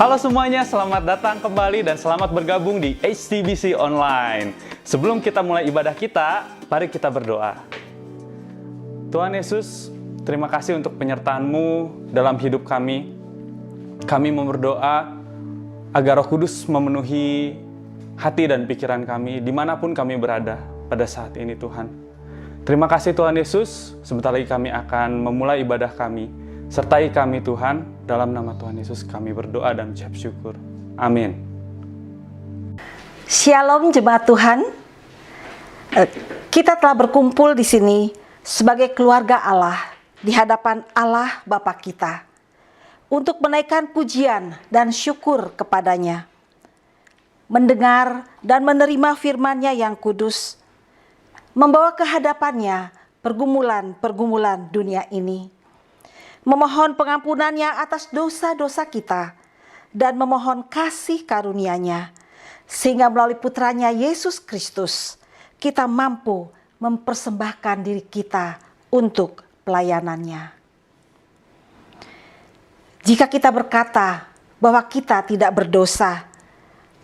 Halo semuanya, selamat datang kembali dan selamat bergabung di HTBC Online. Sebelum kita mulai ibadah kita, mari kita berdoa. Tuhan Yesus, terima kasih untuk penyertaan-Mu dalam hidup kami. Kami mau berdoa agar Roh Kudus memenuhi hati dan pikiran kami dimanapun kami berada pada saat ini Tuhan. Terima kasih Tuhan Yesus, sebentar lagi kami akan memulai ibadah kami. Sertai kami Tuhan, dalam nama Tuhan Yesus kami berdoa dan ucap syukur. Amin. Shalom jemaat Tuhan. Kita telah berkumpul di sini sebagai keluarga Allah di hadapan Allah Bapa kita untuk menaikkan pujian dan syukur kepadanya. Mendengar dan menerima firman-Nya yang kudus, membawa ke hadapannya pergumulan-pergumulan dunia ini. Memohon pengampunannya atas dosa-dosa kita dan memohon kasih karunia-Nya sehingga melalui putranya Yesus Kristus kita mampu mempersembahkan diri kita untuk pelayanannya. Jika kita berkata bahwa kita tidak berdosa,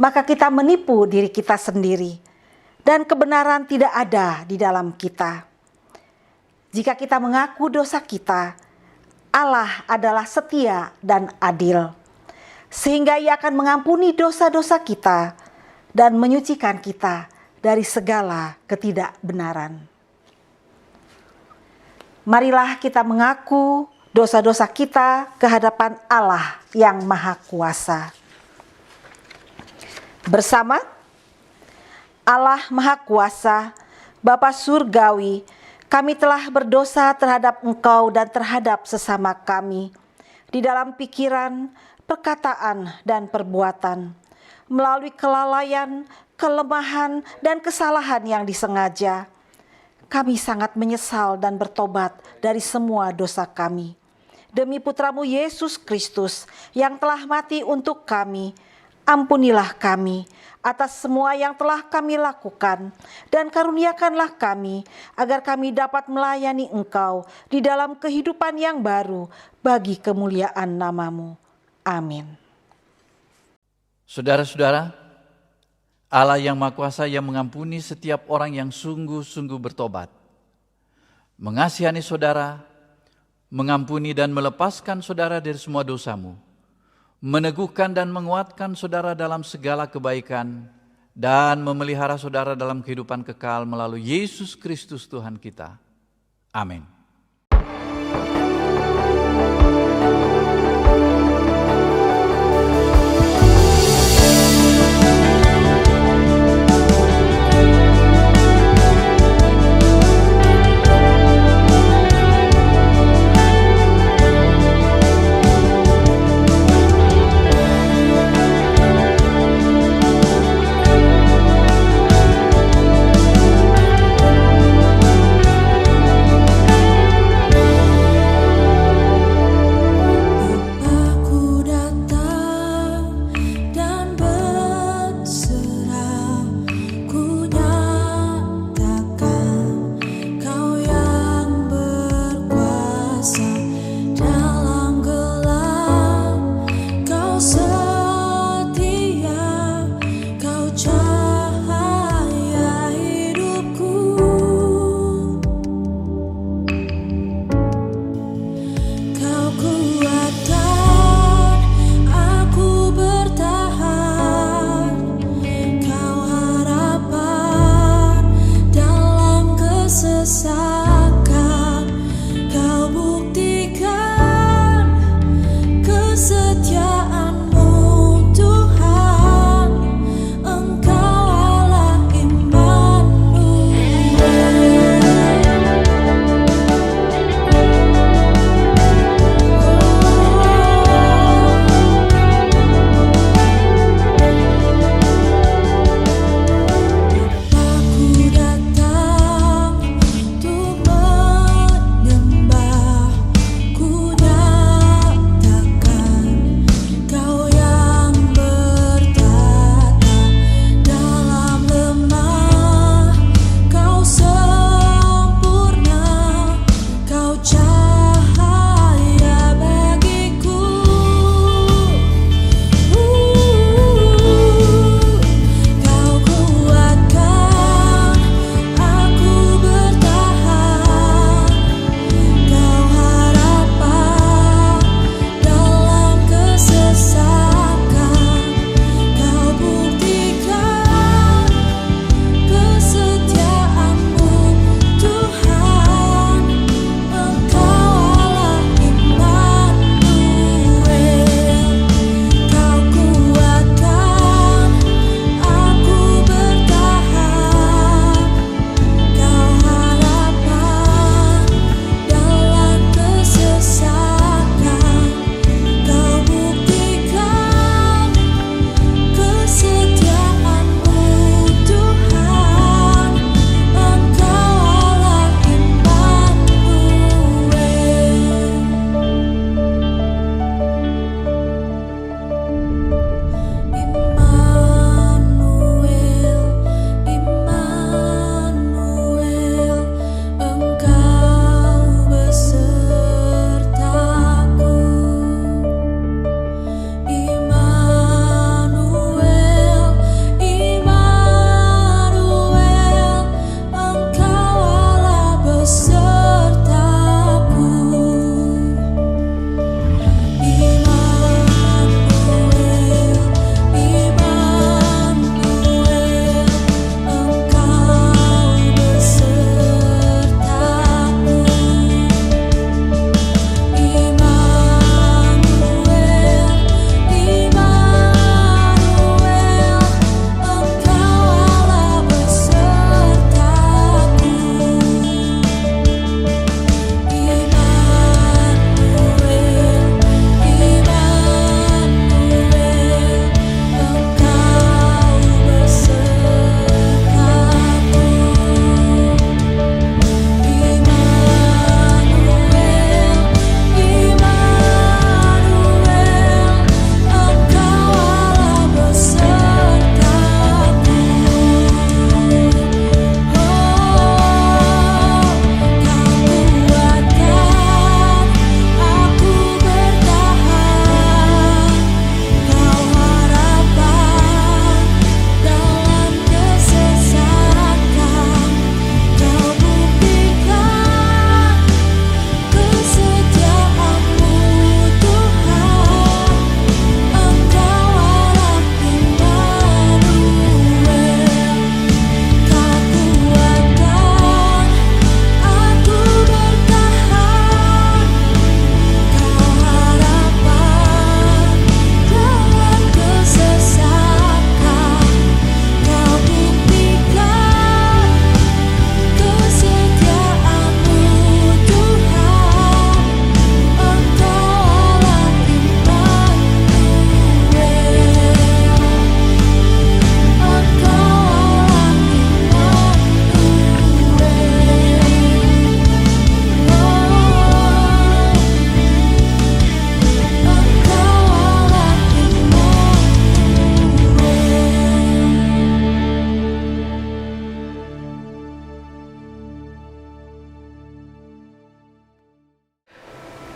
maka kita menipu diri kita sendiri dan kebenaran tidak ada di dalam kita. Jika kita mengaku dosa kita, Allah adalah setia dan adil, sehingga Ia akan mengampuni dosa-dosa kita dan menyucikan kita dari segala ketidakbenaran. Marilah kita mengaku dosa-dosa kita ke hadapan Allah yang Maha Kuasa. Bersama Allah Maha Kuasa, Bapa Surgawi, kami telah berdosa terhadap Engkau dan terhadap sesama kami di dalam pikiran, perkataan, dan perbuatan, melalui kelalaian, kelemahan, dan kesalahan yang disengaja. Kami sangat menyesal dan bertobat dari semua dosa kami. Demi Putramu Yesus Kristus yang telah mati untuk kami, ampunilah kami atas semua yang telah kami lakukan dan karuniakanlah kami agar kami dapat melayani Engkau di dalam kehidupan yang baru bagi kemuliaan nama-Mu. Amin. Saudara-saudara, Allah yang Maha Kuasa yang mengampuni setiap orang yang sungguh-sungguh bertobat, mengasihani saudara, mengampuni dan melepaskan saudara dari semua dosamu, meneguhkan dan menguatkan saudara dalam segala kebaikan, dan memelihara saudara dalam kehidupan kekal melalui Yesus Kristus Tuhan kita. Amin.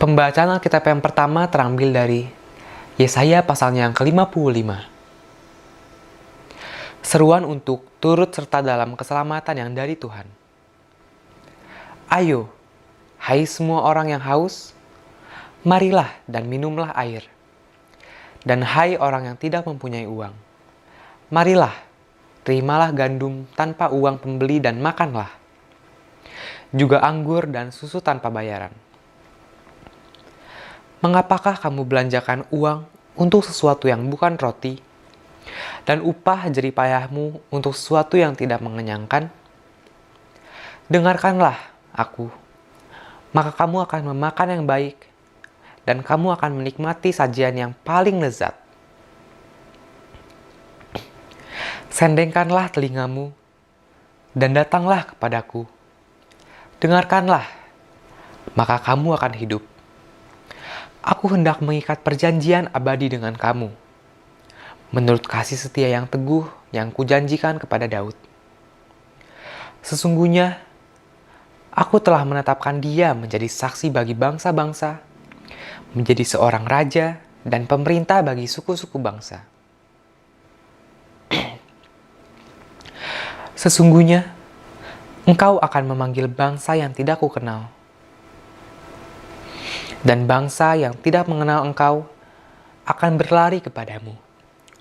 Pembacaan Alkitab yang pertama terambil dari Yesaya pasalnya yang ke-55. Seruan untuk turut serta dalam keselamatan yang dari Tuhan. Ayo, hai semua orang yang haus, marilah dan minumlah air. Dan hai orang yang tidak mempunyai uang, marilah, terimalah gandum tanpa uang pembeli dan makanlah. Juga anggur dan susu tanpa bayaran. Mengapakah kamu belanjakan uang untuk sesuatu yang bukan roti, dan upah jeripayahmu untuk sesuatu yang tidak mengenyangkan? Dengarkanlah aku, maka kamu akan memakan yang baik, dan kamu akan menikmati sajian yang paling lezat. Sendengkanlah telingamu, dan datanglah kepadaku. Dengarkanlah, maka kamu akan hidup. Aku hendak mengikat perjanjian abadi dengan kamu, menurut kasih setia yang teguh yang kujanjikan kepada Daud. Sesungguhnya, aku telah menetapkan dia menjadi saksi bagi bangsa-bangsa, menjadi seorang raja dan pemerintah bagi suku-suku bangsa. Sesungguhnya, engkau akan memanggil bangsa yang tidak kukenal, dan bangsa yang tidak mengenal engkau akan berlari kepadamu,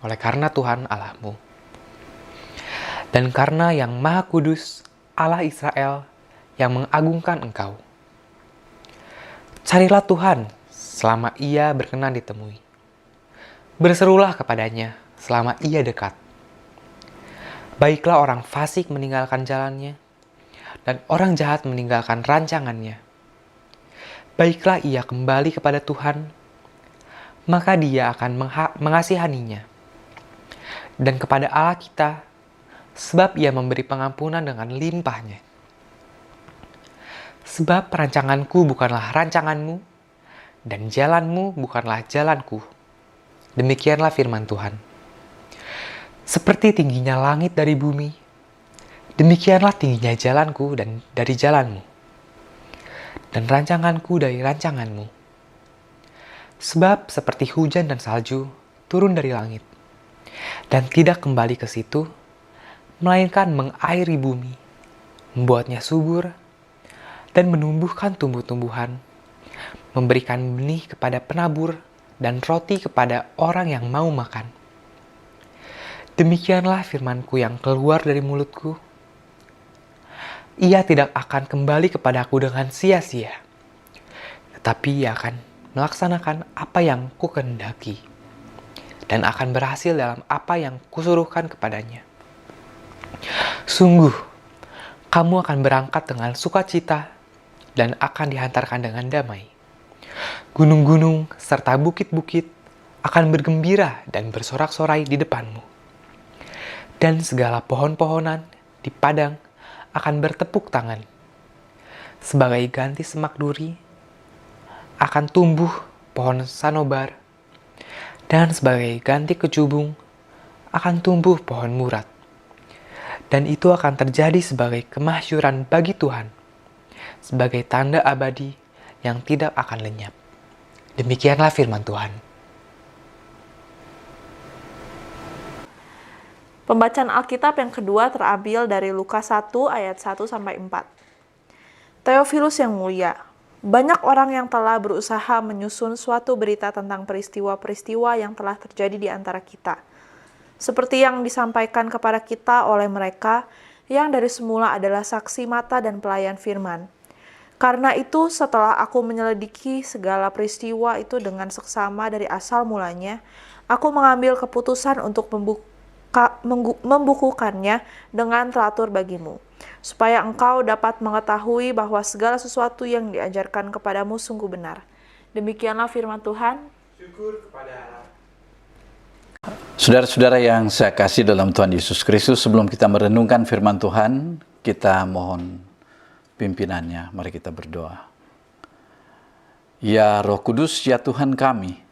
oleh karena Tuhan Allahmu. Dan karena yang Maha Kudus, Allah Israel, yang mengagungkan engkau. Carilah Tuhan selama ia berkenan ditemui. Berserulah kepadanya selama ia dekat. Baiklah orang fasik meninggalkan jalannya, dan orang jahat meninggalkan rancangannya. Baiklah ia kembali kepada Tuhan, maka dia akan mengasihaninya. Dan kepada Allah kita, sebab ia memberi pengampunan dengan limpahnya. Sebab rancanganku bukanlah rancanganmu, dan jalanmu bukanlah jalanku. Demikianlah firman Tuhan. Seperti tingginya langit dari bumi, demikianlah tingginya jalanku dan dari jalanmu, dan rancanganku dari rancanganmu. Sebab seperti hujan dan salju turun dari langit, dan tidak kembali ke situ, melainkan mengairi bumi, membuatnya subur, dan menumbuhkan tumbuh-tumbuhan, memberikan benih kepada penabur, dan roti kepada orang yang mau makan. Demikianlah firmanku yang keluar dari mulutku. Ia tidak akan kembali kepadaku dengan sia-sia, tetapi ia akan melaksanakan apa yang kukehendaki, dan akan berhasil dalam apa yang kusuruhkan kepadanya. Sungguh, kamu akan berangkat dengan sukacita dan akan dihantarkan dengan damai. Gunung-gunung serta bukit-bukit akan bergembira dan bersorak-sorai di depanmu. Dan segala pohon-pohonan di padang akan bertepuk tangan. Sebagai ganti semak duri akan tumbuh pohon sanobar, dan sebagai ganti kecubung akan tumbuh pohon murad. Dan itu akan terjadi sebagai kemasyuran bagi Tuhan, sebagai tanda abadi yang tidak akan lenyap. Demikianlah firman Tuhan. Pembacaan Alkitab yang kedua terambil dari Lukas 1 ayat 1-4. Theophilus yang mulia, banyak orang yang telah berusaha menyusun suatu berita tentang peristiwa-peristiwa yang telah terjadi di antara kita, seperti yang disampaikan kepada kita oleh mereka yang dari semula adalah saksi mata dan pelayan firman. Karena itu, setelah aku menyelidiki segala peristiwa itu dengan seksama dari asal mulanya, aku mengambil keputusan untuk membukukannya dengan teratur bagimu, supaya engkau dapat mengetahui bahwa segala sesuatu yang diajarkan kepadamu sungguh benar. Demikianlah firman Tuhan. Syukur kepada Allah. Saudara-saudara yang saya kasih dalam Tuhan Yesus Kristus, sebelum kita merenungkan firman Tuhan, kita mohon pimpinannya. Mari kita berdoa. Ya Roh Kudus, ya Tuhan kami,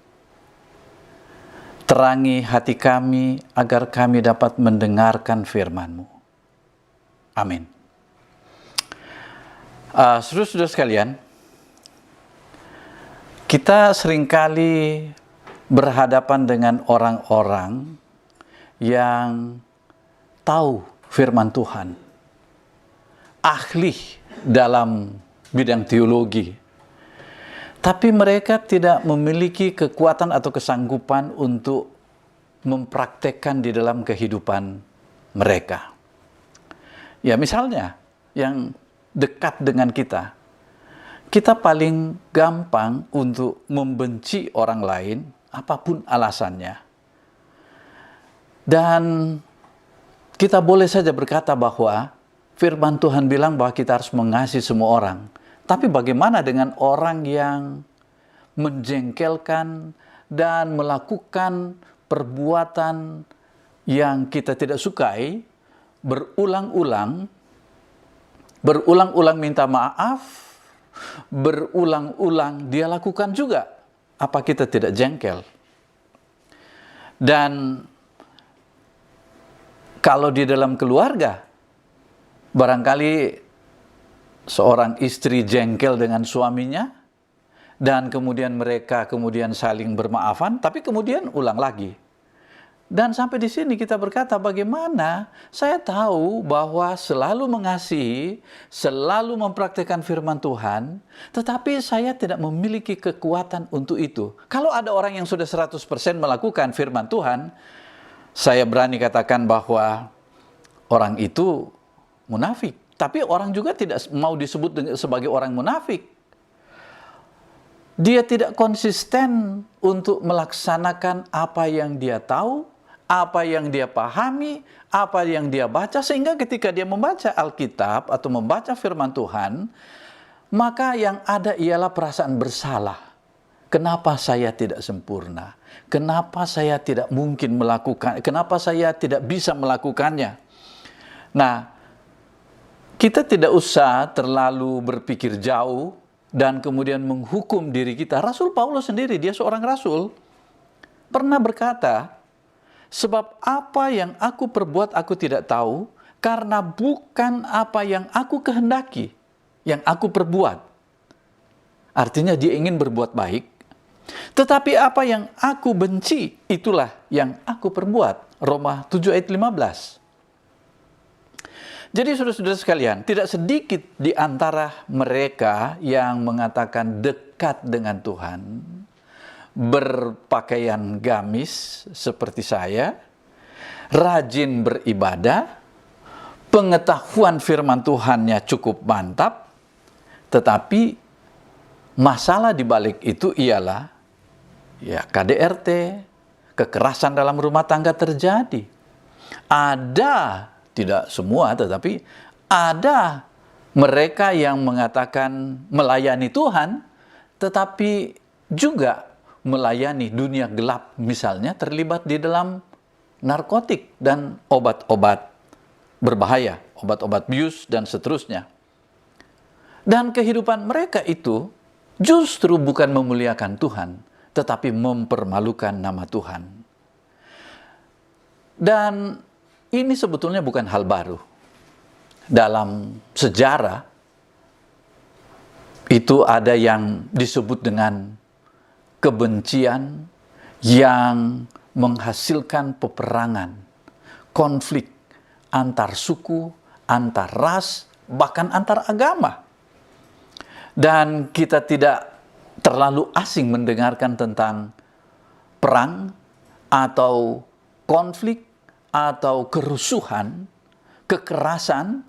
terangi hati kami agar kami dapat mendengarkan firman-Mu. Amin. Saudara-saudara sekalian, Kita seringkali berhadapan dengan orang-orang yang tahu firman Tuhan, ahli dalam bidang teologi, tapi mereka tidak memiliki kekuatan atau kesanggupan untuk mempraktekkan di dalam kehidupan mereka. Ya, misalnya yang dekat dengan kita paling gampang untuk membenci orang lain, apapun alasannya. Dan kita boleh saja berkata bahwa firman Tuhan bilang bahwa kita harus mengasihi semua orang. Tapi bagaimana dengan orang yang menjengkelkan dan melakukan perbuatan yang kita tidak sukai, berulang-ulang minta maaf, berulang-ulang dia lakukan juga? Apa kita tidak jengkel? Dan kalau di dalam keluarga, barangkali seorang istri jengkel dengan suaminya, dan kemudian mereka saling bermaafan, tapi kemudian ulang lagi. Dan sampai di sini kita berkata, bagaimana saya tahu bahwa selalu mengasihi, selalu mempraktikkan firman Tuhan, tetapi saya tidak memiliki kekuatan untuk itu. Kalau ada orang yang sudah 100% melakukan firman Tuhan, saya berani katakan bahwa orang itu munafik. Tapi orang juga tidak mau disebut sebagai orang munafik. Dia tidak konsisten untuk melaksanakan apa yang dia tahu, apa yang dia pahami, apa yang dia baca, sehingga ketika dia membaca Alkitab atau membaca firman Tuhan, maka yang ada ialah perasaan bersalah. Kenapa saya tidak sempurna? Kenapa saya tidak mungkin melakukan? Kenapa saya tidak bisa melakukannya? Nah, kita tidak usah terlalu berpikir jauh dan kemudian menghukum diri kita. Rasul Paulus sendiri, dia seorang rasul, pernah berkata, sebab apa yang aku perbuat aku tidak tahu, karena bukan apa yang aku kehendaki, yang aku perbuat. Artinya dia ingin berbuat baik, tetapi apa yang aku benci, itulah yang aku perbuat. Roma 7 ayat 15. Jadi saudara-saudara sekalian, tidak sedikit di antara mereka yang mengatakan dekat dengan Tuhan, berpakaian gamis seperti saya, rajin beribadah, pengetahuan firman Tuhannya cukup mantap, tetapi masalah di balik itu ialah ya KDRT, kekerasan dalam rumah tangga terjadi. Ada, tidak semua, tetapi ada mereka yang mengatakan melayani Tuhan, tetapi juga melayani dunia gelap, misalnya terlibat di dalam narkotik dan obat-obat berbahaya, obat-obat bius dan seterusnya. Dan kehidupan mereka itu justru bukan memuliakan Tuhan, tetapi mempermalukan nama Tuhan. Dan ini sebetulnya bukan hal baru. Dalam sejarah, itu ada yang disebut dengan kebencian yang menghasilkan peperangan, konflik antar suku, antar ras, bahkan antar agama. Dan kita tidak terlalu asing mendengarkan tentang perang atau konflik atau kerusuhan, kekerasan,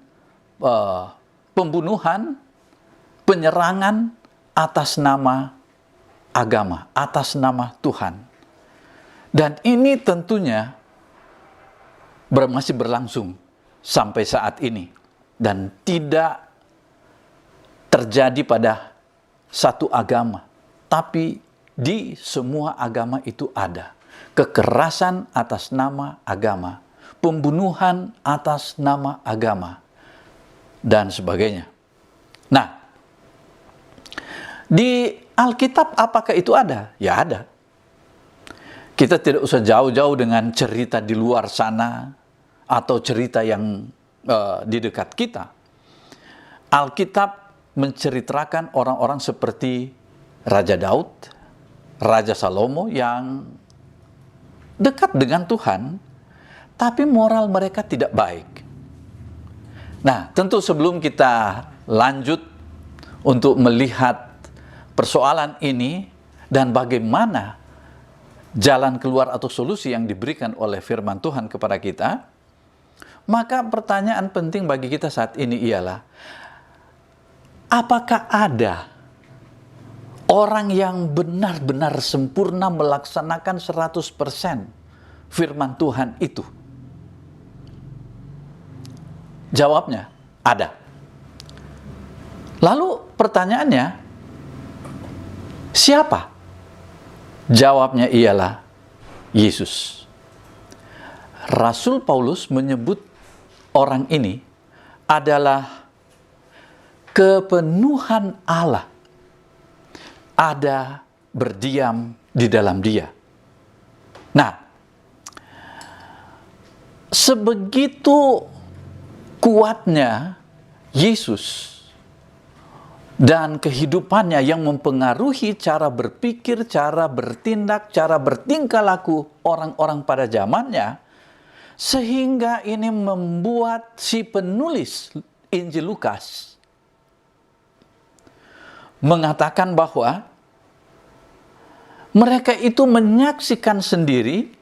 pembunuhan, penyerangan atas nama agama, atas nama Tuhan. Dan ini tentunya masih berlangsung sampai saat ini. Dan tidak terjadi pada satu agama. Tapi di semua agama itu ada. Kekerasan atas nama agama. Pembunuhan atas nama agama. Dan sebagainya. Nah, di Alkitab apakah itu ada? Ya ada. Kita tidak usah jauh-jauh dengan cerita di luar sana atau cerita yang di dekat kita. Alkitab menceritakan orang-orang seperti Raja Daud, Raja Salomo yang dekat dengan Tuhan, tapi moral mereka tidak baik. Nah, tentu sebelum kita lanjut untuk melihat persoalan ini dan bagaimana jalan keluar atau solusi yang diberikan oleh firman Tuhan kepada kita, maka pertanyaan penting bagi kita saat ini ialah, apakah ada orang yang benar-benar sempurna melaksanakan 100% firman Tuhan itu? Jawabnya, ada. Lalu pertanyaannya, siapa? Jawabnya ialah Yesus. Rasul Paulus menyebut orang ini adalah kepenuhan Allah ada berdiam di dalam dia. Nah, sebegitu kuatnya Yesus dan kehidupannya yang mempengaruhi cara berpikir, cara bertindak, cara bertingkah laku orang-orang pada zamannya, sehingga ini membuat si penulis Injil Lukas mengatakan bahwa mereka itu menyaksikan sendiri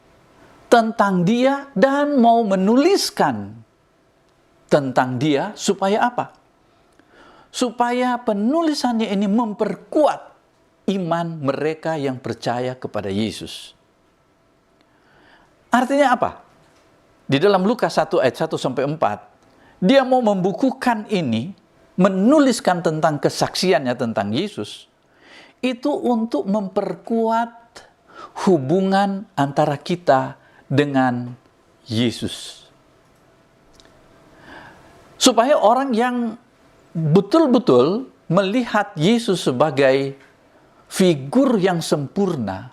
tentang dia dan mau menuliskan tentang dia supaya apa? Supaya penulisannya ini memperkuat iman mereka yang percaya kepada Yesus. Artinya apa? Di dalam Lukas 1 ayat 1 sampai 4, dia mau membukukan ini, menuliskan tentang kesaksiannya tentang Yesus, itu untuk memperkuat hubungan antara kita dengan Yesus. Supaya orang yang betul-betul melihat Yesus sebagai figur yang sempurna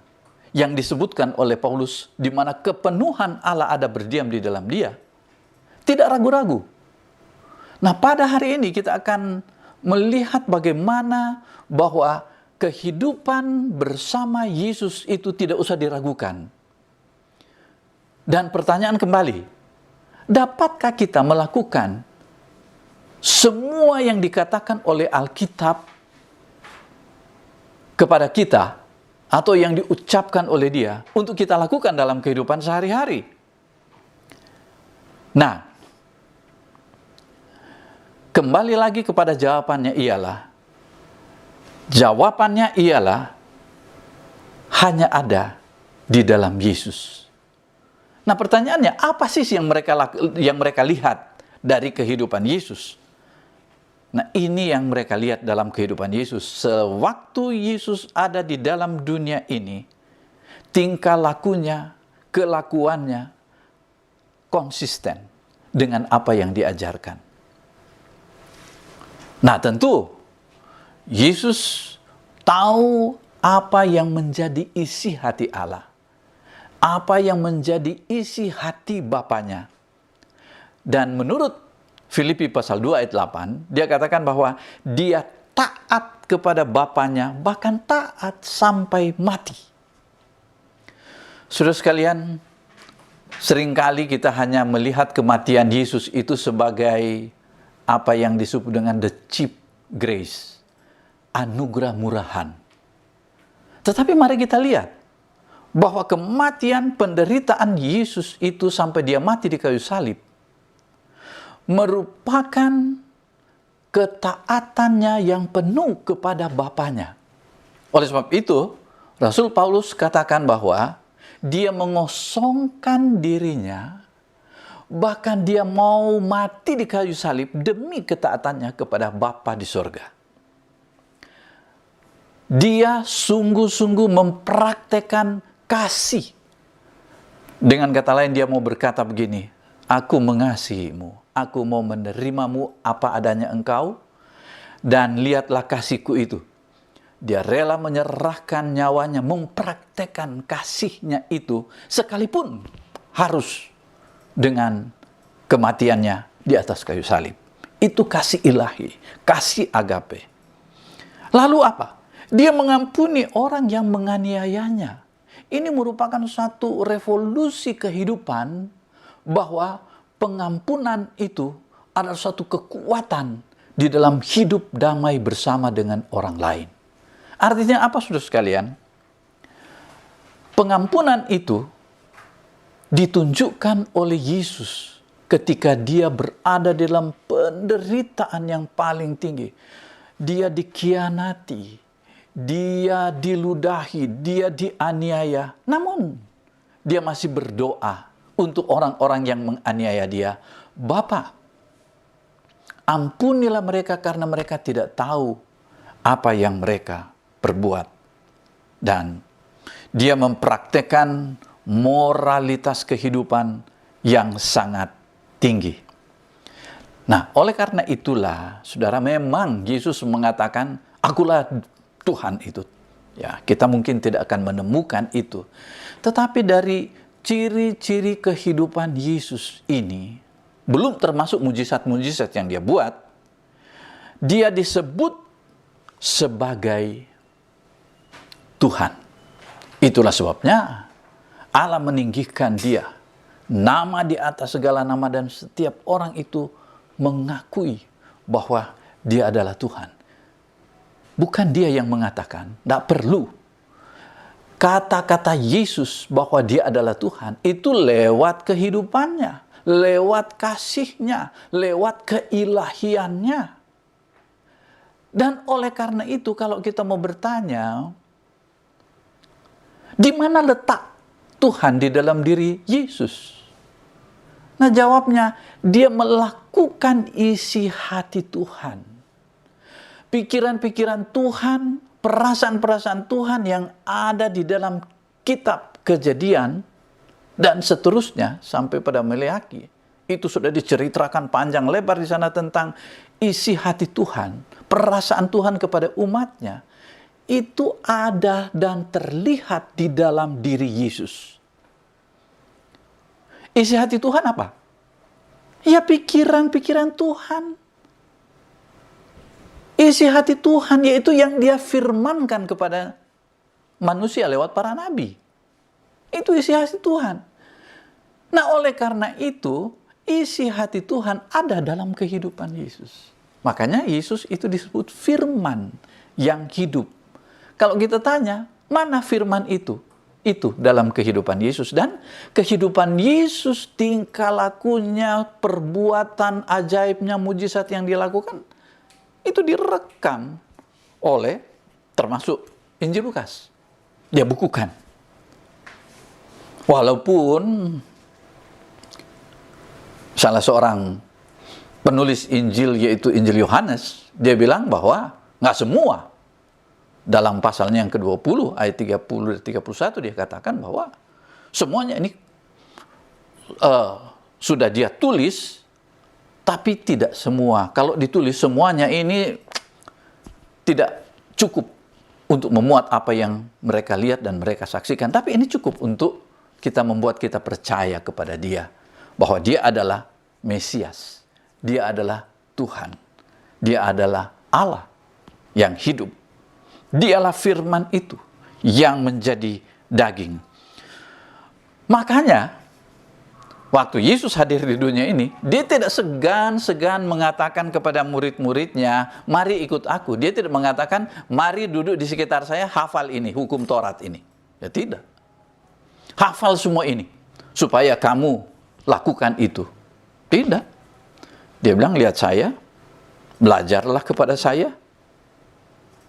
yang disebutkan oleh Paulus, di mana kepenuhan Allah ada berdiam di dalam dia, tidak ragu-ragu. Nah, pada hari ini kita akan melihat bagaimana bahwa kehidupan bersama Yesus itu tidak usah diragukan. Dan pertanyaan kembali, dapatkah kita melakukan semua yang dikatakan oleh Alkitab kepada kita atau yang diucapkan oleh dia untuk kita lakukan dalam kehidupan sehari-hari? Nah, kembali lagi kepada jawabannya ialah hanya ada di dalam Yesus. Nah, pertanyaannya, apa sih yang mereka lihat dari kehidupan Yesus? Nah, ini yang mereka lihat dalam kehidupan Yesus. Sewaktu Yesus ada di dalam dunia ini, tingkah lakunya, kelakuannya konsisten dengan apa yang diajarkan. Nah, tentu Yesus tahu apa yang menjadi isi hati Allah, apa yang menjadi isi hati Bapanya. Dan menurut Filipi pasal 2 ayat 8, dia katakan bahwa dia taat kepada Bapanya, bahkan taat sampai mati. Saudara sekalian, seringkali kita hanya melihat kematian Yesus itu sebagai apa yang disebut dengan the cheap grace, anugerah murahan. Tetapi mari kita lihat bahwa kematian penderitaan Yesus itu sampai dia mati di kayu salib merupakan ketaatannya yang penuh kepada Bapanya. Oleh sebab itu, Rasul Paulus katakan bahwa dia mengosongkan dirinya, bahkan dia mau mati di kayu salib demi ketaatannya kepada Bapa di sorga. Dia sungguh-sungguh mempraktekkan kasih. Dengan kata lain, dia mau berkata begini, aku mengasihimu, aku mau menerimamu apa adanya engkau, dan lihatlah kasihku itu. Dia rela menyerahkan nyawanya, mempraktekkan kasihnya itu, sekalipun harus dengan kematiannya di atas kayu salib. Itu kasih ilahi, kasih agape. Lalu apa? Dia mengampuni orang yang menganiayanya. Ini merupakan satu revolusi kehidupan, bahwa pengampunan itu adalah suatu kekuatan di dalam hidup damai bersama dengan orang lain. Artinya apa, saudara sekalian? Pengampunan itu ditunjukkan oleh Yesus ketika dia berada dalam penderitaan yang paling tinggi. Dia dikhianati, dia diludahi, dia dianiaya. Namun, dia masih berdoa untuk orang-orang yang menganiaya dia. Bapa, ampunilah mereka karena mereka tidak tahu apa yang mereka perbuat. Dan dia mempraktekkan moralitas kehidupan yang sangat tinggi. Nah, oleh karena itulah, saudara, memang Yesus mengatakan, akulah Tuhan itu. Ya, kita mungkin tidak akan menemukan itu. Tetapi dari ciri-ciri kehidupan Yesus ini, belum termasuk mujizat-mujizat yang dia buat, dia disebut sebagai Tuhan. Itulah sebabnya Allah meninggikan dia, nama di atas segala nama, dan setiap orang itu mengakui bahwa dia adalah Tuhan. Bukan dia yang mengatakan, tidak perlu. Kata-kata Yesus bahwa dia adalah Tuhan, itu lewat kehidupannya, lewat kasihnya, lewat keilahiannya. Dan oleh karena itu, kalau kita mau bertanya, di mana letak Tuhan di dalam diri Yesus? Nah, jawabnya, dia melakukan isi hati Tuhan. Pikiran-pikiran Tuhan, perasaan-perasaan Tuhan yang ada di dalam kitab Kejadian, dan seterusnya sampai pada Meleaki. Itu sudah diceritakan panjang lebar di sana tentang isi hati Tuhan, perasaan Tuhan kepada umatnya. Itu ada dan terlihat di dalam diri Yesus. Isi hati Tuhan apa? Ya, pikiran-pikiran Tuhan. Isi hati Tuhan yaitu yang dia firmankan kepada manusia lewat para nabi. Itu isi hati Tuhan. Nah, oleh karena itu, isi hati Tuhan ada dalam kehidupan Yesus. Makanya Yesus itu disebut firman yang hidup. Kalau kita tanya, mana firman itu? Itu dalam kehidupan Yesus. Dan kehidupan Yesus, tingkah lakunya, perbuatan ajaibnya, mujizat yang dilakukan, itu direkam oleh, termasuk Injil Lukas. Dia bukukan. Walaupun salah seorang penulis Injil, yaitu Injil Yohanes, dia bilang bahwa nggak semua. Dalam pasalnya yang ke-20, ayat 30 dan 31, dia katakan bahwa semuanya ini sudah dia tulis, tapi tidak semua. Kalau ditulis semuanya ini tidak cukup untuk memuat apa yang mereka lihat dan mereka saksikan. Tapi ini cukup untuk kita membuat kita percaya kepada dia. Bahwa dia adalah Mesias. Dia adalah Tuhan. Dia adalah Allah yang hidup. Dialah firman itu yang menjadi daging. Makanya, waktu Yesus hadir di dunia ini, dia tidak segan-segan mengatakan kepada murid-muridnya, mari ikut aku. Dia tidak mengatakan, mari duduk di sekitar saya, hafal ini, hukum Taurat ini. Ya tidak. Hafal semua ini, supaya kamu lakukan itu. Tidak. Dia bilang, lihat saya, belajarlah kepada saya,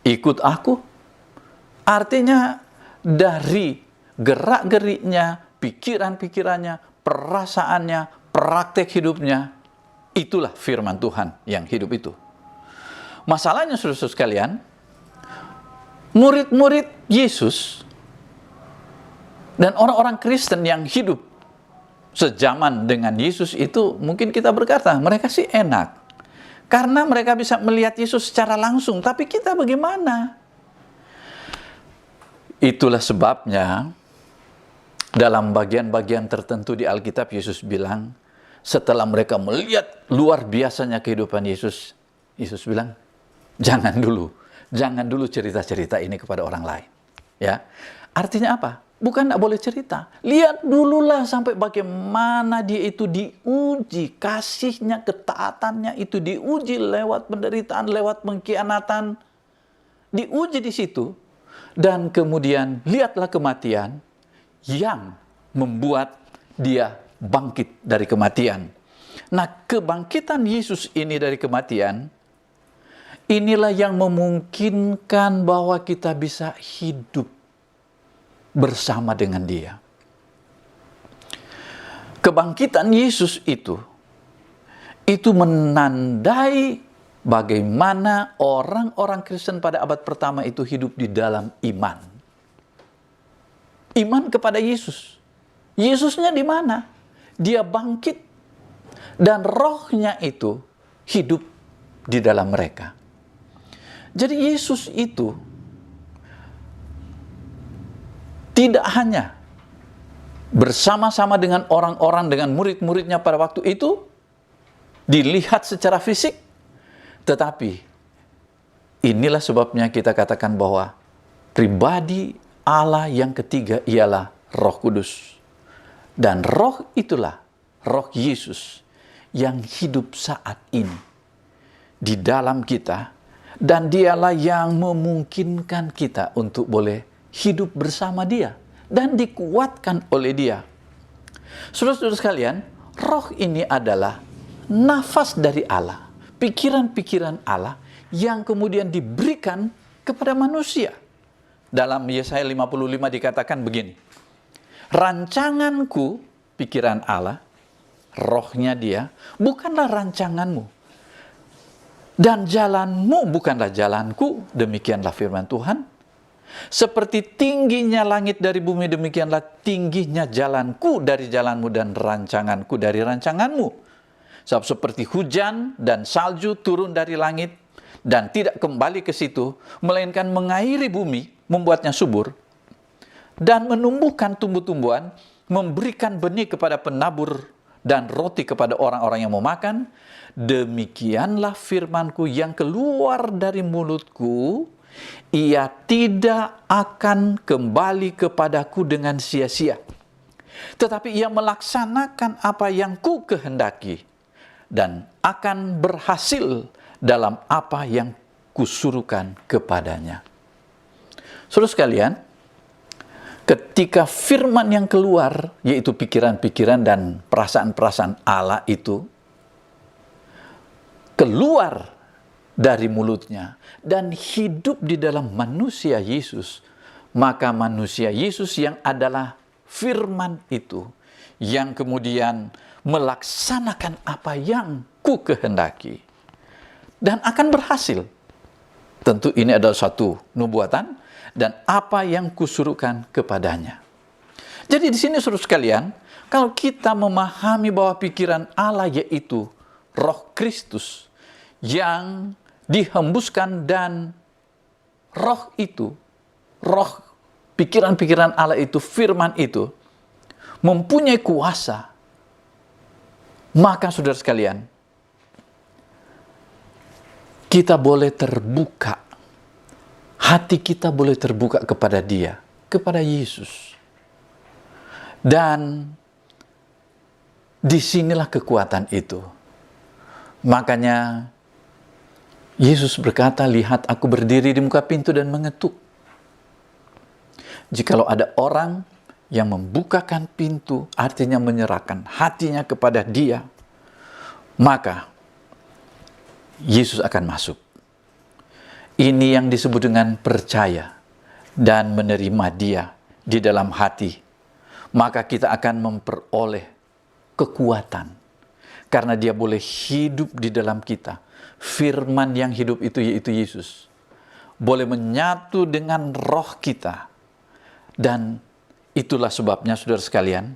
ikut aku. Artinya dari gerak-geriknya, pikiran-pikirannya, perasaannya, praktek hidupnya, itulah firman Tuhan yang hidup itu. Masalahnya, saudara-saudara sekalian, murid-murid Yesus dan orang-orang Kristen yang hidup sejaman dengan Yesus itu, mungkin kita berkata, mereka sih enak. Karena mereka bisa melihat Yesus secara langsung. Tapi kita bagaimana? Itulah sebabnya dalam bagian-bagian tertentu di Alkitab Yesus bilang, setelah mereka melihat luar biasanya kehidupan Yesus, Yesus bilang, jangan dulu Jangan dulu cerita-cerita ini kepada orang lain. Ya, artinya apa? Bukan tidak boleh cerita. Lihat dululah sampai bagaimana dia itu diuji. Kasihnya, ketaatannya itu diuji lewat penderitaan, lewat pengkhianatan. Diuji di situ. Dan kemudian lihatlah kematian yang membuat dia bangkit dari kematian. Nah, kebangkitan Yesus ini dari kematian, inilah yang memungkinkan bahwa kita bisa hidup bersama dengan Dia. Kebangkitan Yesus itu menandai bagaimana orang-orang Kristen pada abad pertama itu hidup di dalam iman. Iman kepada Yesus. Yesusnya di mana? Dia bangkit dan rohnya itu hidup di dalam mereka. Jadi Yesus itu tidak hanya bersama-sama dengan orang-orang, dengan murid-muridnya pada waktu itu, dilihat secara fisik, tetapi inilah sebabnya kita katakan bahwa pribadi Allah yang ketiga ialah Roh Kudus. Dan roh itulah, roh Yesus yang hidup saat ini di dalam kita, dan dialah yang memungkinkan kita untuk boleh hidup bersama Dia dan dikuatkan oleh Dia. Saudara-saudara sekalian, roh ini adalah nafas dari Allah, pikiran-pikiran Allah yang kemudian diberikan kepada manusia. Dalam Yesaya 55 dikatakan begini, rancanganku, pikiran Allah, rohnya Dia, bukanlah rancanganmu, dan jalanmu bukanlah jalanku, demikianlah firman Tuhan. Seperti tingginya langit dari bumi, demikianlah tingginya jalanku dari jalanmu dan rancanganku dari rancanganmu. Sebab seperti hujan dan salju turun dari langit dan tidak kembali ke situ, melainkan mengairi bumi, membuatnya subur, dan menumbuhkan tumbuh-tumbuhan, memberikan benih kepada penabur dan roti kepada orang-orang yang mau makan, demikianlah firmanku yang keluar dari mulutku, ia tidak akan kembali kepadaku dengan sia-sia, tetapi ia melaksanakan apa yang ku kehendaki dan akan berhasil dalam apa yang kusuruhkan kepadanya. Saudara sekalian, ketika firman yang keluar, yaitu pikiran-pikiran dan perasaan-perasaan Allah itu keluar dari mulutnya dan hidup di dalam manusia Yesus, maka manusia Yesus yang adalah firman itu yang kemudian melaksanakan apa yang ku kehendaki dan akan berhasil. Tentu ini adalah suatu nubuatan dan apa yang kusuruhkan kepadanya. Jadi di sini saudara sekalian, kalau kita memahami bahwa pikiran Allah yaitu Roh Kristus yang dihembuskan, dan roh itu, roh pikiran-pikiran Allah itu, firman itu mempunyai kuasa, maka saudara sekalian, kita boleh terbuka, hati kita boleh terbuka kepada Dia, kepada Yesus. Dan disinilah kekuatan itu. Makanya Yesus berkata, lihat aku berdiri di muka pintu dan mengetuk. Jikalau ada orang yang membukakan pintu, artinya menyerahkan hatinya kepada Dia, maka Yesus akan masuk. Ini yang disebut dengan percaya dan menerima Dia di dalam hati. Maka kita akan memperoleh kekuatan, karena Dia boleh hidup di dalam kita. Firman yang hidup itu yaitu Yesus boleh menyatu dengan roh kita. Dan itulah sebabnya saudara sekalian,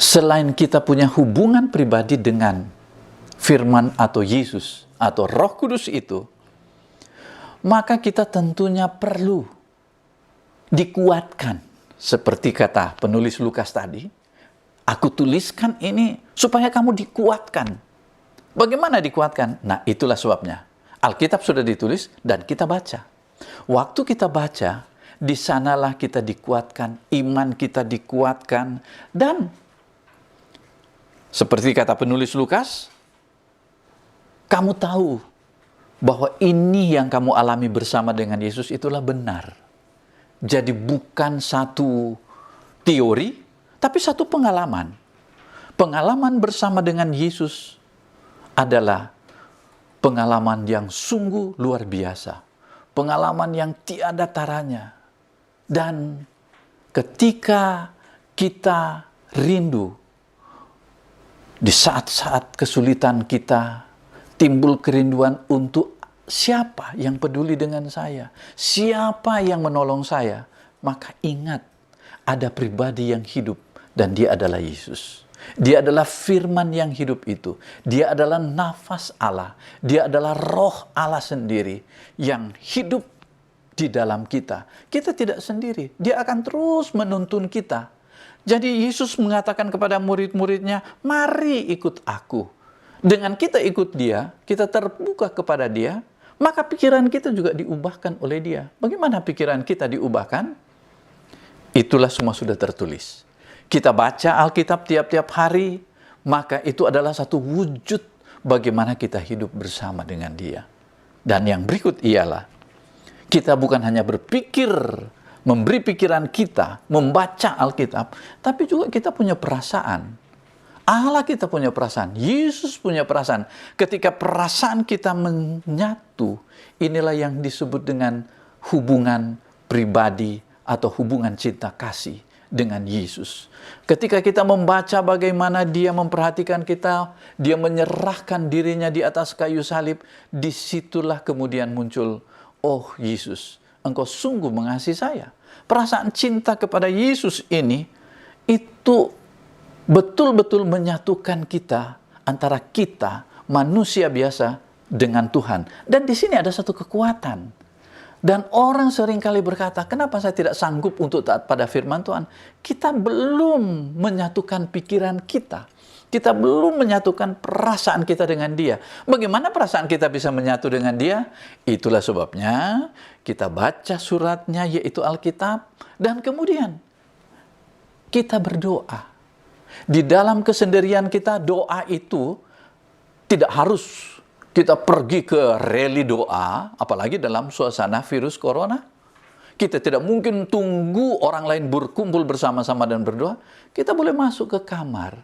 selain kita punya hubungan pribadi dengan firman atau Yesus atau Roh Kudus itu, maka kita tentunya perlu dikuatkan. Seperti kata penulis Lukas tadi, aku tuliskan ini supaya kamu dikuatkan. Bagaimana dikuatkan? Nah, itulah sebabnya. Alkitab sudah ditulis dan kita baca. Waktu kita baca, di sanalah kita dikuatkan, iman kita dikuatkan, dan seperti kata penulis Lukas, kamu tahu bahwa ini yang kamu alami bersama dengan Yesus itulah benar. Jadi bukan satu teori, tapi satu pengalaman. Pengalaman bersama dengan Yesus adalah pengalaman yang sungguh luar biasa. Pengalaman yang tiada taranya. Dan ketika kita rindu, di saat-saat kesulitan kita, timbul kerinduan untuk siapa yang peduli dengan saya, siapa yang menolong saya, maka ingat, ada pribadi yang hidup dan dia adalah Yesus. Dia adalah firman yang hidup itu. Dia adalah nafas Allah. Dia adalah roh Allah sendiri yang hidup di dalam kita. Kita tidak sendiri. Dia akan terus menuntun kita. Jadi Yesus mengatakan kepada murid-muridnya, mari ikut aku. Dengan kita ikut dia, kita terbuka kepada dia, maka pikiran kita juga diubahkan oleh dia. Bagaimana pikiran kita diubahkan? Itulah semua sudah tertulis. Kita baca Alkitab tiap-tiap hari, maka itu adalah satu wujud bagaimana kita hidup bersama dengan dia. Dan yang berikut ialah, kita bukan hanya berpikir, memberi pikiran kita, membaca Alkitab, tapi juga kita punya perasaan. Allah kita punya perasaan, Yesus punya perasaan. Ketika perasaan kita menyatu, inilah yang disebut dengan hubungan pribadi atau hubungan cinta kasih dengan Yesus. Ketika kita membaca bagaimana dia memperhatikan kita, dia menyerahkan dirinya di atas kayu salib, disitulah kemudian muncul, oh Yesus, engkau sungguh mengasihi saya. Perasaan cinta kepada Yesus ini, itu betul-betul menyatukan kita, antara kita, manusia biasa, dengan Tuhan. Dan di sini ada satu kekuatan. Dan orang seringkali berkata, kenapa saya tidak sanggup untuk taat pada firman Tuhan? Kita belum menyatukan pikiran kita. Kita belum menyatukan perasaan kita dengan dia. Bagaimana perasaan kita bisa menyatu dengan dia? Itulah sebabnya kita baca suratnya, yaitu Alkitab. Dan kemudian kita berdoa. Di dalam kesendirian kita, doa itu tidak harus kita pergi ke rally doa, apalagi dalam suasana virus corona. Kita tidak mungkin tunggu orang lain berkumpul bersama-sama dan berdoa. Kita boleh masuk ke kamar.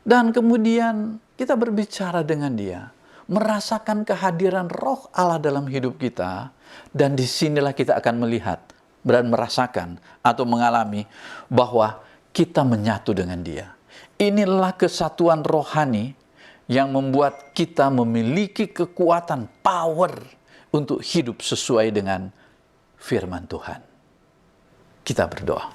Dan kemudian kita berbicara dengan dia. Merasakan kehadiran roh Allah dalam hidup kita. Dan disinilah kita akan melihat dan merasakan atau mengalami bahwa kita menyatu dengan dia. Inilah kesatuan rohani yang membuat kita memiliki kekuatan, power untuk hidup sesuai dengan firman Tuhan. Kita berdoa.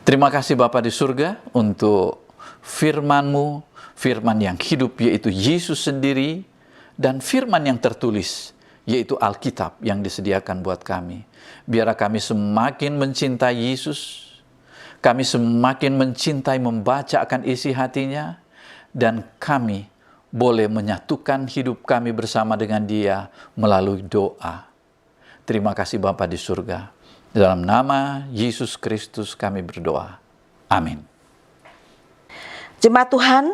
Terima kasih Bapa di surga untuk firman-Mu, firman yang hidup yaitu Yesus sendiri, dan firman yang tertulis yaitu Alkitab yang disediakan buat kami. Biar kami semakin mencintai Yesus, kami semakin mencintai membaca akan isi hatinya, dan kami boleh menyatukan hidup kami bersama dengan dia melalui doa. Terima kasih Bapa di surga. Dalam nama Yesus Kristus kami berdoa. Amin. Jemaat Tuhan,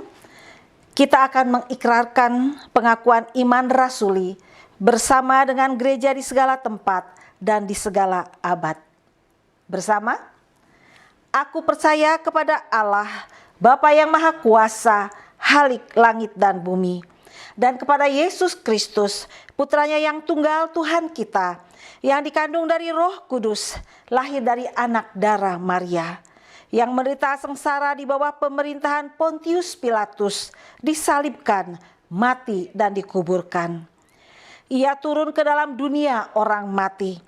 kita akan mengikrarkan pengakuan iman rasuli bersama dengan gereja di segala tempat dan di segala abad. Bersama, aku percaya kepada Allah, Bapa yang Maha Kuasa, Halik langit dan bumi, dan kepada Yesus Kristus, putranya yang tunggal Tuhan kita, yang dikandung dari Roh Kudus, lahir dari anak darah Maria, yang menderita sengsara di bawah pemerintahan Pontius Pilatus, disalibkan, mati dan dikuburkan. Ia turun ke dalam dunia orang mati.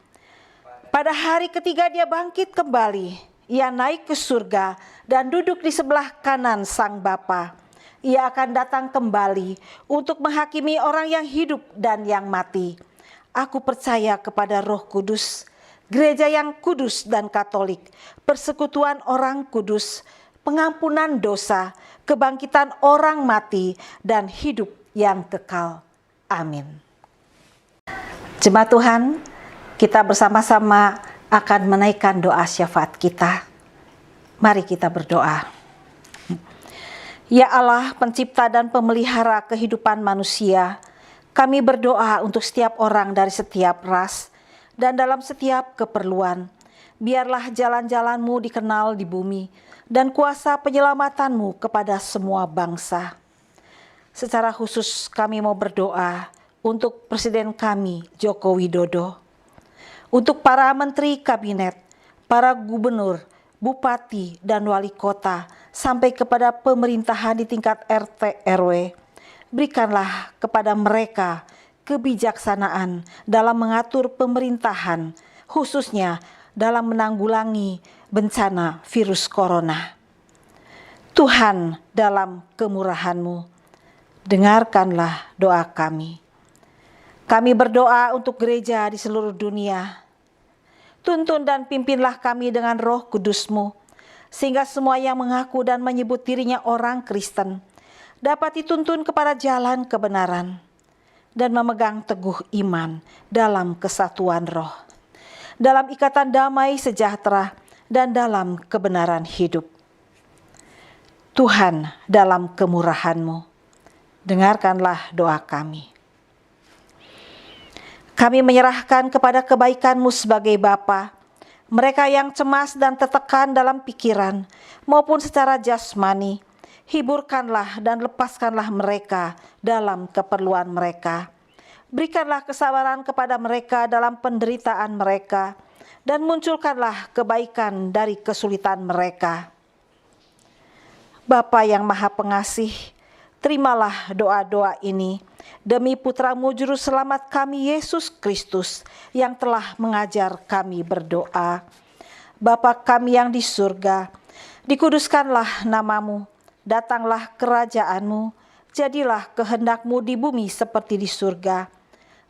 Pada hari ketiga dia bangkit kembali. Ia naik ke surga dan duduk di sebelah kanan Sang Bapa. Ia akan datang kembali untuk menghakimi orang yang hidup dan yang mati. Aku percaya kepada Roh Kudus, gereja yang kudus dan katolik, persekutuan orang kudus, pengampunan dosa, kebangkitan orang mati, dan hidup yang kekal. Amin. Jemaat Tuhan, kita bersama-sama akan menaikkan doa syafaat kita. Mari kita berdoa. Ya Allah, pencipta dan pemelihara kehidupan manusia, kami berdoa untuk setiap orang dari setiap ras dan dalam setiap keperluan. Biarlah jalan-jalan-Mu dikenal di bumi dan kuasa penyelamatan-Mu kepada semua bangsa. Secara khusus kami mau berdoa untuk Presiden kami, Joko Widodo, untuk para menteri kabinet, para gubernur, bupati, dan wali kota, sampai kepada pemerintahan di tingkat RT RW. Berikanlah kepada mereka kebijaksanaan dalam mengatur pemerintahan, khususnya dalam menanggulangi bencana virus corona. Tuhan, dalam kemurahan-Mu, dengarkanlah doa kami. Kami berdoa untuk gereja di seluruh dunia. Tuntun dan pimpinlah kami dengan Roh Kudus-Mu, sehingga semua yang mengaku dan menyebut dirinya orang Kristen dapat dituntun kepada jalan kebenaran dan memegang teguh iman dalam kesatuan roh, dalam ikatan damai sejahtera dan dalam kebenaran hidup. Tuhan, dalam kemurahan-Mu, dengarkanlah doa kami. Kami menyerahkan kepada kebaikan-Mu sebagai Bapa, mereka yang cemas dan tertekan dalam pikiran maupun secara jasmani. Hiburkanlah dan lepaskanlah mereka dalam keperluan mereka. Berikanlah kesabaran kepada mereka dalam penderitaan mereka, dan munculkanlah kebaikan dari kesulitan mereka. Bapa yang Maha Pengasih, terimalah doa-doa ini demi Putra-Mu Juru Selamat kami Yesus Kristus yang telah mengajar kami berdoa. Bapa kami yang di surga, dikuduskanlah nama-Mu, datanglah kerajaan-Mu, jadilah kehendak-Mu di bumi seperti di surga.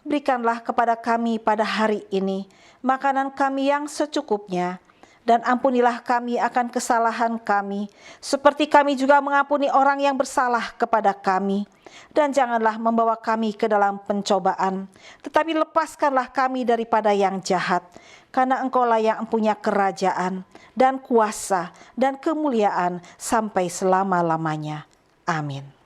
Berikanlah kepada kami pada hari ini makanan kami yang secukupnya, dan ampunilah kami akan kesalahan kami, seperti kami juga mengampuni orang yang bersalah kepada kami. Dan janganlah membawa kami ke dalam pencobaan, tetapi lepaskanlah kami daripada yang jahat. Karena Engkau-lah yang punya kerajaan dan kuasa dan kemuliaan sampai selama-lamanya. Amin.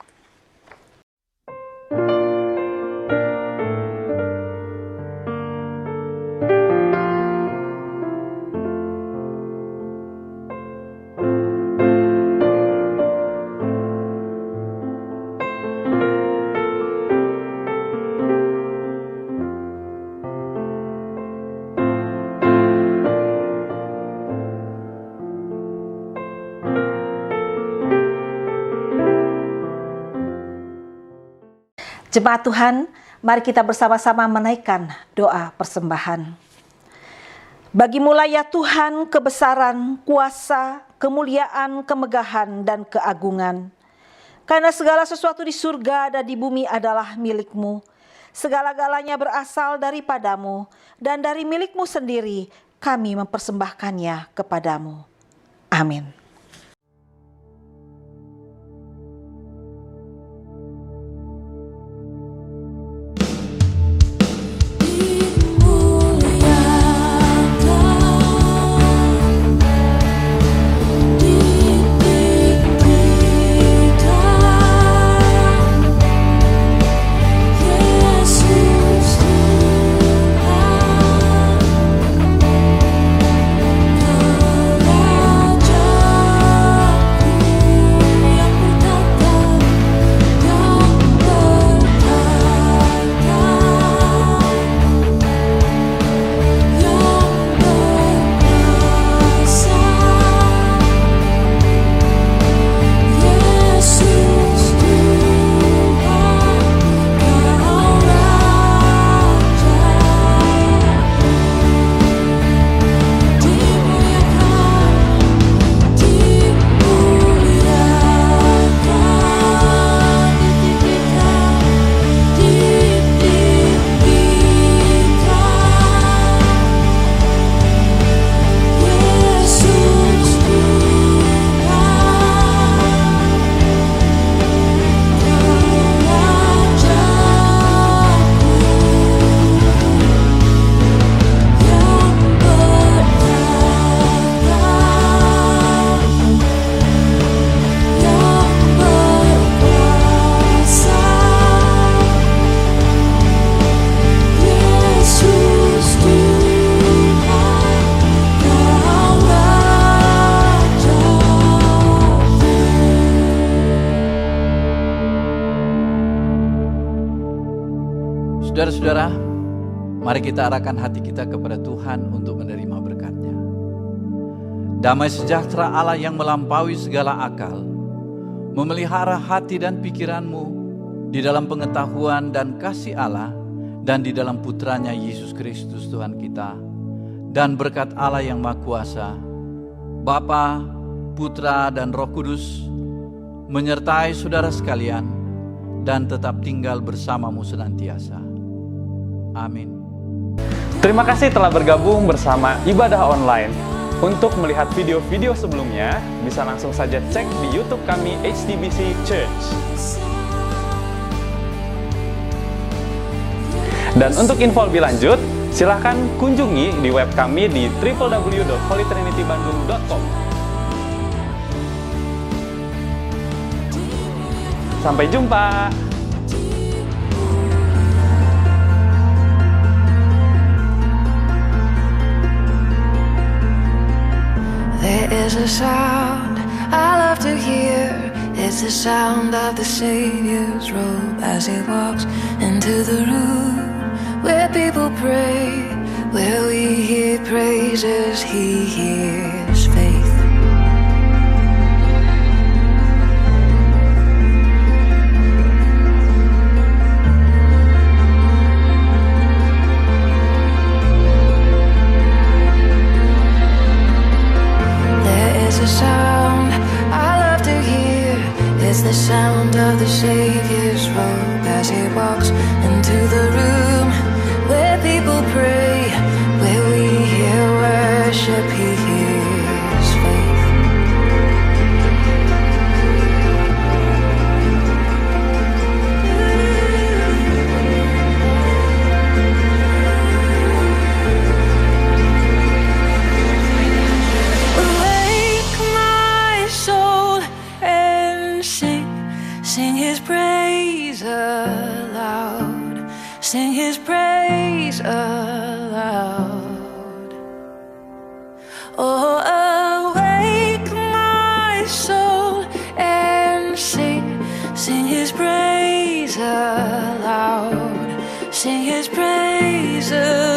Jemaat Tuhan, mari kita bersama-sama menaikkan doa persembahan. Bagi-Mu ya Tuhan kebesaran, kuasa, kemuliaan, kemegahan, dan keagungan. Karena segala sesuatu di surga dan di bumi adalah milik-Mu. Segala-galanya berasal daripada-Mu, dan dari milik-Mu sendiri kami mempersembahkannya kepada-Mu. Amin. Raja Saudara-saudara, mari kita arahkan hati kita kepada Tuhan untuk menerima berkat-Nya. Damai sejahtera Allah yang melampaui segala akal, memelihara hati dan pikiranmu di dalam pengetahuan dan kasih Allah dan di dalam putranya Yesus Kristus Tuhan kita. Dan berkat Allah yang Maha Kuasa, Bapa, Putra, dan Roh Kudus menyertai saudara sekalian dan tetap tinggal bersamamu senantiasa. Amin. Terima kasih telah bergabung bersama Ibadah Online. Untuk melihat video-video sebelumnya, bisa langsung saja cek di YouTube kami HTBC Church. Dan untuk info lebih lanjut, silahkan kunjungi di web kami di www.holytrinitybandung.com. Sampai jumpa! There is a sound I love to hear. It's the sound of the Savior's robe as He walks into the room where people pray, where we hear praises, He hears faith. The sound I love to hear is the sound of the Savior's robe as He walks into the room where people pray, where we hear worship, He hears faith. Sing His praise aloud. Sing His praise aloud. Oh, awake my soul and sing. Sing His praise aloud. Sing His praise aloud.